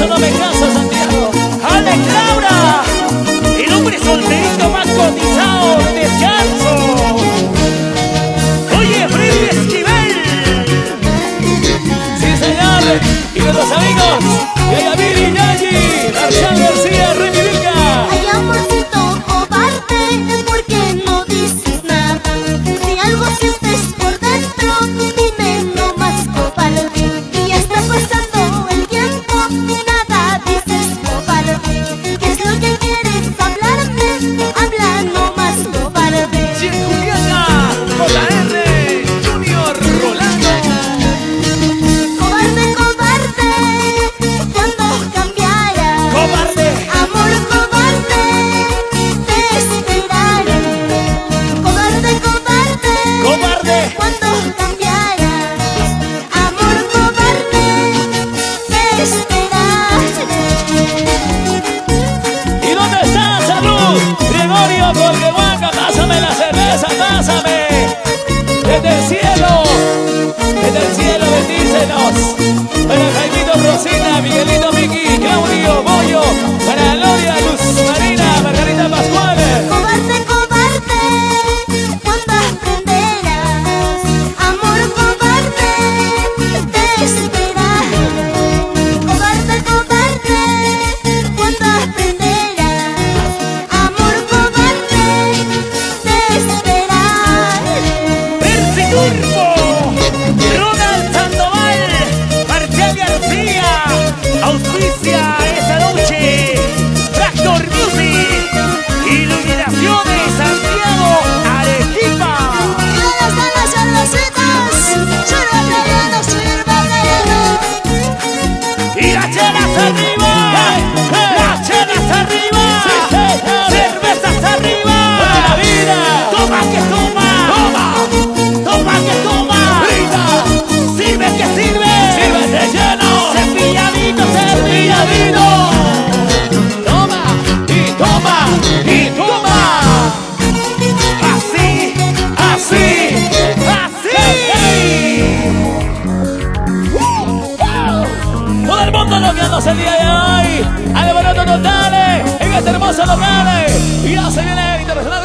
eso no me canso, Santiago. ¡Ale, Laura! El hombre solterito más cotizado de descanso. Oye, Freddy Esquivel. Sí, señor. Y nuestros amigos, Yayamiri y Yayi, Marcial García, Remy Vilca. Ay, amorcito cobarde, ¿por qué no dices nada? Si algo sientes por dentro, dime no más cobarde. Y ya está pasando el tiempo, nada dices cobarde. ¿Qué es lo que quieres hablarme? Habla no más cobarde. Sí, Juliana, JR, Junior, Rolando. Cobarde, cobarde, ¿cuándo cambiará? Cobarde. Amor cobarde, te esperaré. Cobarde, cobarde, Cobarde. ¿cuándo cambiarás? Amor cobarde, te esperaré. ¿Y dónde está Salud? Gregorio Corquehuanca, pásame la cerveza, pásame. Desde el cielo bendícenos. Para Jaimito, Rosina, Miguelito, Miki, Claudio, Bollo. Para Gloria, Luz, Marina, Margarita Pascual. Cobarde, cobarde, ¿cuándo aprenderás? Amor cobarde, te esperaré. Cobarde, cobarde, ¿cuándo aprenderás? Amor cobarde, te esperaré. Percy Turbo, Ronald Sandoval, Marcial García, auspicia esa noche, Tractor Music, Iluminaciones Santiago, Arequipa. ¿Y dónde están las cervecitas? Sirva Mariano, sirva Mariano. Y las chelas arriba, las chelas arriba, cervezas arriba, la vida, toma que toma, toma que toma, sirve que sirve, sírvete lleno, cepilla vino, toma y toma y toma, así, así, así. Todo el mundo loqueándose el día de hoy, alboroto total en este hermoso local. Y ya se viene internacional.